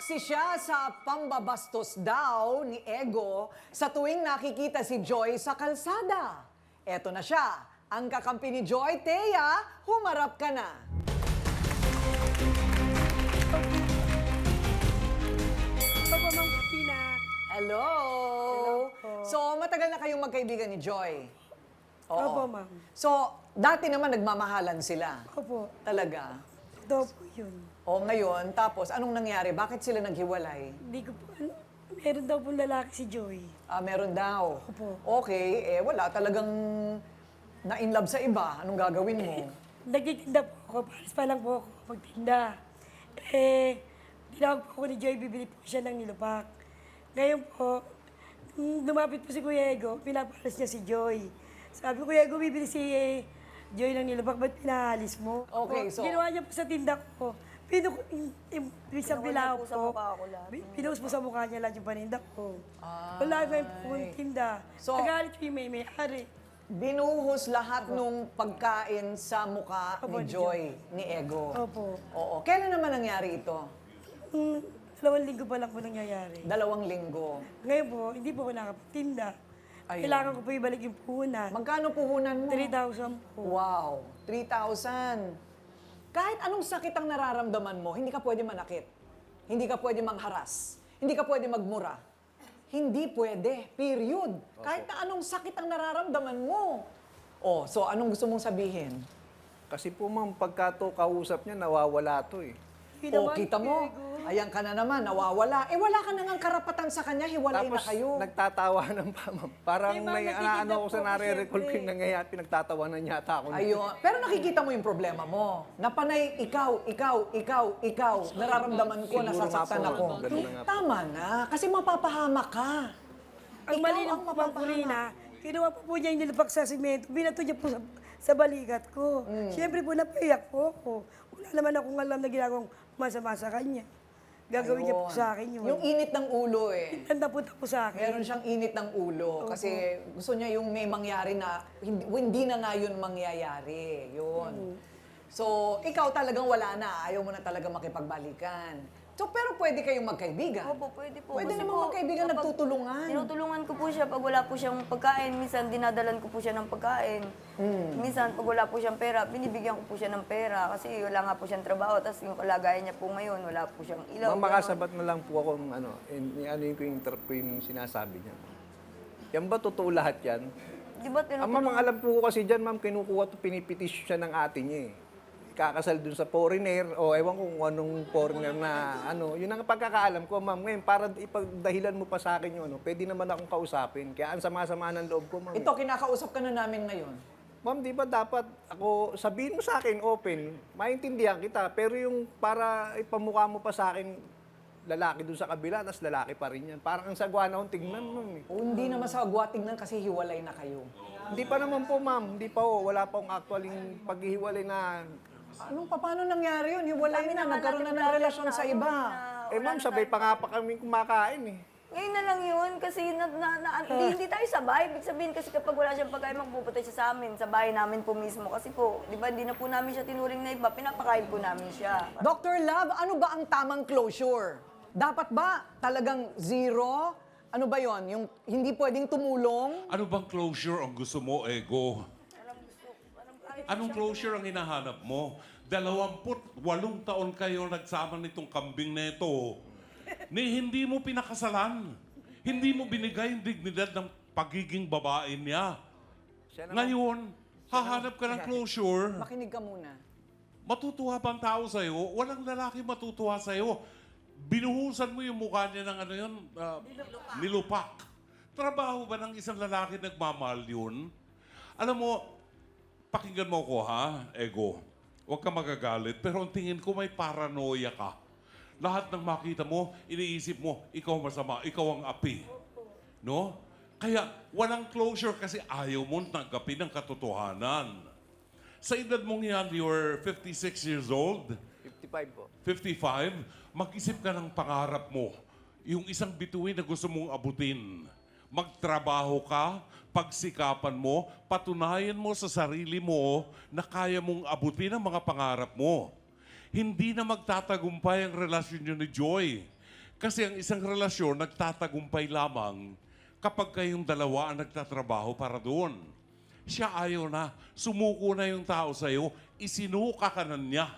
Saksi siya sa pambabastos daw ni Ego sa tuwing nakikita si Joy sa kalsada. Eto na siya, ang kakampi ni Joy. Thea, humarap ka na. Opo, Ma'am Tina. Hello! po. So, matagal na kayong magkaibigan ni Joy? Oo. Opo, ma'am. So, dati naman nagmamahalan sila. Opo, Talaga. totoo po yun. O ngayon, tapos anong nangyari? Bakit sila naghiwalay? Hindi ko po, meron daw pong lalaki si Joy. Ah, meron daw. Opo. Okay, wala talagang na-inlove sa iba. Anong gagawin mo? Nagtitinda po ako, pares pa lang po ako magtinda. Tinawag po ako ni Joy, bibili po siya ng nilupak. Ngayon po, nung lumapit po si Kuya Ego, pinapalas niya si Joy. Sabi ko, Kuya Ego, bibili si Joy ng nilupak, ba't pinahalis mo? Okay, so- Ginawa niya po sa tinda ko. Isang bilao po sa po. mukha ko lahat. Pinost po sa mukha niya lahat yung paninda ko. Wala na yung tinda. So- Nagalit yung may-ari. Binuhos lahat nung pagkain sa mukha Opo, ni ni Joy, ni Ego. Opo. Oo. Kailan naman nangyari ito? 2 linggo pa lang po nangyayari. 2 linggo. Ngayon po, hindi po ako nakapagtinda. Ayun. Kailangan ko po ibalik yung puhunan. Magkano puhunan mo? 3,000 po. Wow, 3,000. Kahit anong sakit ang nararamdaman mo, hindi ka pwede manakit. Hindi ka pwede mangharas. Hindi ka pwede magmura. Hindi pwede. Period. Kahit na anong sakit ang nararamdaman mo. Oh, so anong gusto mong sabihin? Kasi po ma'am, pagka to kausap niya, nawawala to eh. Yun Oh, naman, kita mo. Diego. Ayan ka na naman, nawawala. Wala ka na ngang karapatan sa kanya, hiwalay na Tapos kayo. nagtatawanan pa ma'am. Parang Eh, ma'am, may nagtitinda ano ako po sa ako, nare-recall ko syempre. yung nangyayari, pinagtatawanan yata ako. Ayun. Pero nakikita mo yung problema mo. Napanay, ikaw. Nararamdaman ko, Siguro nasasaktan nga po, ako. ganun na nga po. Tama na, kasi mapapahamak ka. Ang Ikaw mali ang ng mapapahamak. Pangkulina, kinuha po niya yung nilipak sa simento, binato niya po sa balikat ko. Mm. Siyempre po, napaiyak po ako. Wala naman akong alam na ginagawang masama sa kanya. Gagawin niya po Ayun. sa akin yun. Yung init ng ulo eh. Tanda po sa akin. Meron siyang init ng ulo kasi gusto niya yung may mangyari na hindi na nga yun mangyayari. Yun. So, ikaw talagang wala na. Ayaw mo na talaga makipagbalikan. So, pero pwede kayong magkaibigan. Opo, pwede po. Pwede Kasi naman po, magkaibigan, kapag nagtutulungan. Tinutulungan ko po siya pag wala po siyang pagkain. Minsan, dinadalan ko po siya ng pagkain. Minsan, pag wala po siyang pera, binibigyan ko po siya ng pera. Kasi wala nga po siyang trabaho. Tapos yung kalagayan niya po ngayon, wala po siyang ilaw. Ma'am, makasabat na lang po ako ano yung yung sinasabi niya. Yan ba totoo lahat yan? Di ba Ma'am, ang alam po ko kasi dyan, ma'am, kinukuha to pinipitis siya ng ate niya eh. Kakasal dun sa foreigner, o ewan ko kung anong foreigner na ano. Yun ang pagkakaalam ko, ma'am. Ngayon, para ipagdahilan mo pa sa akin yung ano, pwede naman akong kausapin. Kaya ang sama-sama ng loob ko, ma'am. Ito, kinakausap ka na namin ngayon. Ma'am, di ba dapat ako, sabihin mo sa akin open, maintindihan kita, pero yung para ipamukha mo pa sa akin, lalaki dun sa kabila, tas lalaki pa rin yan. Parang ang sagwa na akong tingnan, ma'am. O, hindi naman sa tingnan kasi hiwalay na kayo. Hindi pa naman po, ma'am. Hindi pa ho. Wala pa akong actualing paghihiwalay na... Paano nangyari yun? Hiwalay na, nagkaroon na ng relasyon sa iba. Eh, ma'am, sabay pa nga pa kami kumakain eh. Ngayon na lang yun, kasi hindi tayo sabay. Ibig sabihin kasi kapag wala siyang pagkain, magpupunta siya sa amin, sa bahay namin po mismo. Kasi po, di ba, hindi na po namin siya tinuring na iba, pinapakain po namin siya. Dr. Love, ano ba ang tamang closure? Dapat ba talagang zero? Ano ba yon? Yung hindi pwedeng tumulong? Ano bang closure ang gusto mo, Ego? Anong closure ang hinahanap mo? 28 taon kayo nagsama nitong kambing na ito. Ni hindi mo pinakasalan. Hindi mo binigay yung dignidad ng pagiging babae niya. Siya naman- Ngayon, hahanap ka ng closure. Makinig ka muna. Matutuwa ba ang tao sa'yo? Walang lalaki matutuwa sa'yo. Binuhusan mo yung mukha niya ng ano yun? Nilupak. Trabaho ba ng isang lalaki nagmamahal yun? Alam mo, pakinggan mo ko ha, Ego. Huwag ka magagalit, pero ang tingin ko may paranoia ka. Lahat ng makita mo, iniisip mo, ikaw masama, ikaw ang api. No? Kaya walang closure kasi ayaw mo tanggapin ang katotohanan. Sa edad mong yan, you're 56 years old, 55 po. 55, mag-isip ka ng pangarap mo. Yung isang bituin na gusto mong abutin. Magtrabaho ka, pagsikapan mo, patunayan mo sa sarili mo na kaya mong abutin ang mga pangarap mo. Hindi na magtatagumpay ang relasyon niyo ni Joy. Kasi ang isang relasyon nagtatagumpay lamang kapag kayong dalawa ang nagtatrabaho para doon. Siya ayaw na, sumuko na yung tao sa'yo, isinuka ka na niya.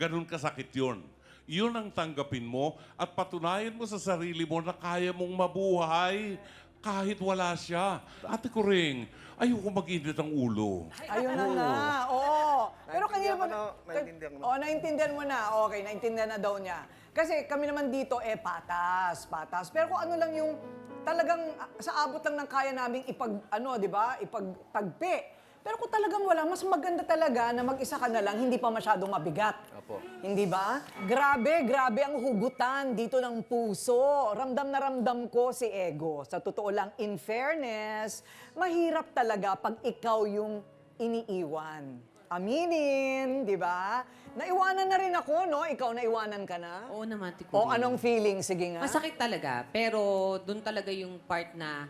Ganun kasakit yun. Yun ang tanggapin mo at patunayan mo sa sarili mo na kaya mong mabuhay kahit wala siya. Ate Kuring, ayoko mag-init ang ulo. Ayun na nga, oo. Pero kanina pa... Naintindihan ko na. Oo, naintindihan mo na. Okay, naintindihan na daw niya. Kasi kami naman dito, patas. Pero kung ano lang yung talagang sa abot lang ng kaya naming di ba, ipagtagpi. Pero kung talagang wala, mas maganda talaga na mag-isa ka na lang, hindi pa masyadong mabigat. Opo. Hindi ba? Grabe ang hugutan dito ng puso. Ramdam na ramdam ko si Ego. Sa totoo lang, in fairness, mahirap talaga pag ikaw yung iniiwan. Aminin, di ba? Naiwanan na rin ako, no? Ikaw naiwanan ka na? Oo naman, Tikurin. O anong feeling? Sige nga. Masakit talaga, pero doon talaga yung part na,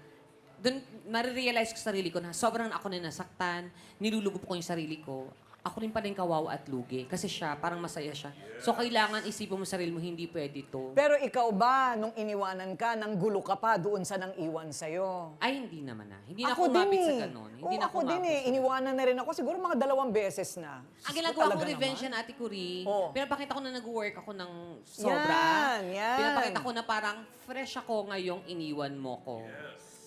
doon nare-realize ko sa sarili ko na sobrang ako na nasaktan, nilulugup ko yung sarili ko. Ako rin pala yung kawawa at lugi. Kasi siya, parang masaya siya. So, kailangan isipin mo sarili mo, hindi pwede to. Pero ikaw ba, nung iniwanan ka, nang gulo ka pa doon sa nang iwan sa'yo? Ay, hindi naman na. Hindi na ako umapit sa ganun. Hindi na ako din umabot sa- Iniwanan na rin ako. Siguro mga 2 beses na. Ang ginagawa Talaga kong revenge naman? yan, Ate Kuri, Oo. pinapakita ko na nag-work ako ng sobra. Yan. Pinapakita ko na parang fresh ako ngayong iniwan mo ko.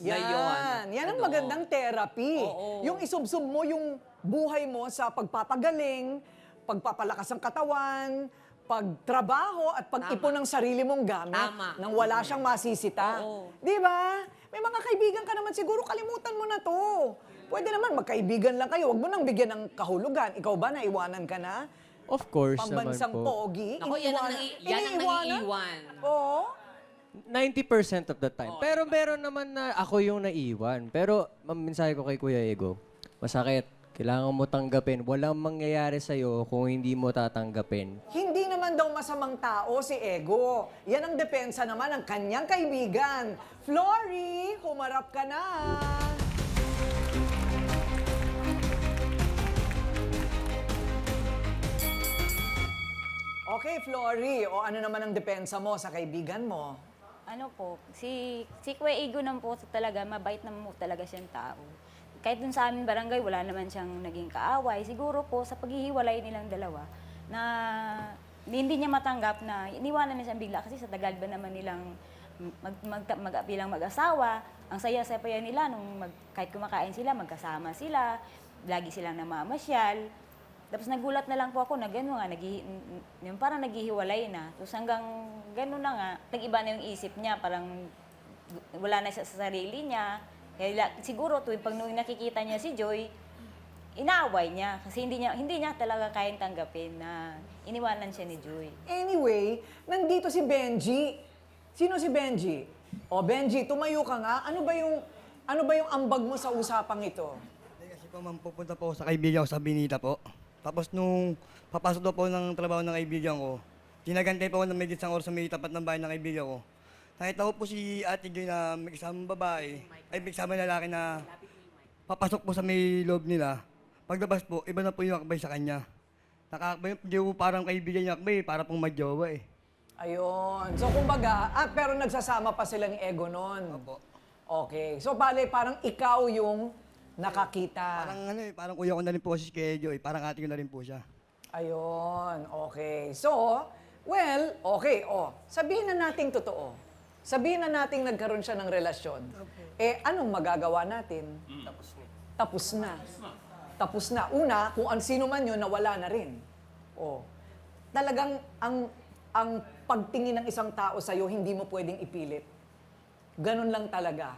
Yan ang Ano? magandang therapy. Oo. Yung isubsob mo yung buhay mo sa pagpapagaling, pagpapalakas ng katawan, pagtrabaho at pag-ipon ng sarili mong gamit Tama. nang wala siyang masisita. Oo. Di ba? May mga kaibigan ka naman siguro, kalimutan mo na to. Pwede naman magkaibigan lang kayo. Huwag mo nang bigyan ng kahulugan. Ikaw ba, naiwanan ka na? Of course naman Pambansang po. pogi? Ako, yan ang Iniiwanan? nangiiwan. Oo. 90% of the time. Pero meron naman na ako yung naiwan. Pero mensahe ko kay Kuya Ego, masakit. Kailangan mo tanggapin. Walang mangyayari sa'yo kung hindi mo tatanggapin. Hindi naman daw masamang tao si Ego. Yan ang depensa naman ng kanyang kaibigan. Flory, humarap ka na. Okay, Flory. O ano naman ang depensa mo sa kaibigan mo? Ano po, si Kuya Igo naman po talaga, mabait naman po talaga siyang tao. Kahit dun sa amin barangay, wala naman siyang naging kaaway. Siguro po, sa paghihiwalay nilang dalawa, na hindi niya matanggap na iniwanan niya siyang bigla kasi sa tagal ba naman nilang bilang mag-asawa, ang saya-saya nila nung kahit kumakain sila, magkasama sila, lagi silang namamasyal. Tapos nagulat na lang po ako na gano'n nga, yung parang naghihiwalay na. Tapos hanggang gano'n na nga, nag-iba na yung isip niya, parang wala na siya sa sarili niya. Kaya siguro tuwing pag nung nakikita niya si Joy, inaaway niya. Kasi hindi niya talaga kayang tanggapin na iniwanan siya ni Joy. Anyway, nandito si Benji. Sino si Benji? O Benji, tumayo ka nga. Ano ba yung ambag mo sa usapang ito? Kasi po ma'am, pupunta po ako sa kaibigan ko sa Binita po. Tapos nung papasok daw po ng trabaho ng kaibigan ko, tinagantay po ako ng may isang oras sa may tapat ng bahay ng kaibigan ko. Nakita ko po si Ate Joy na may kasamang babae, ay may kasamang lalaki na papasok po sa may loob nila. Paglabas po, iba na po yung akbay sa kanya. Nakakabay po parang kaibigan niya akbay, para pong magjowa eh. Ayun. So kumbaga, pero nagsasama pa sila ni Ego noon. Opo. Okay. So bale, parang ikaw yung nakakita. Parang kuya ko na rin po si Kuya Joy, parang ate ko na rin po siya. Ayun. Okay. So, well, okay. Sabihin na nating totoo. Sabihin na nating nagkaroon siya ng relasyon. Anong magagawa natin? Tapos na. Tapos na. Una, kung sino man yun, nawala na rin. Talagang ang pagtingin ng isang tao sa'yo, hindi mo pwedeng ipilit. Ganun lang talaga.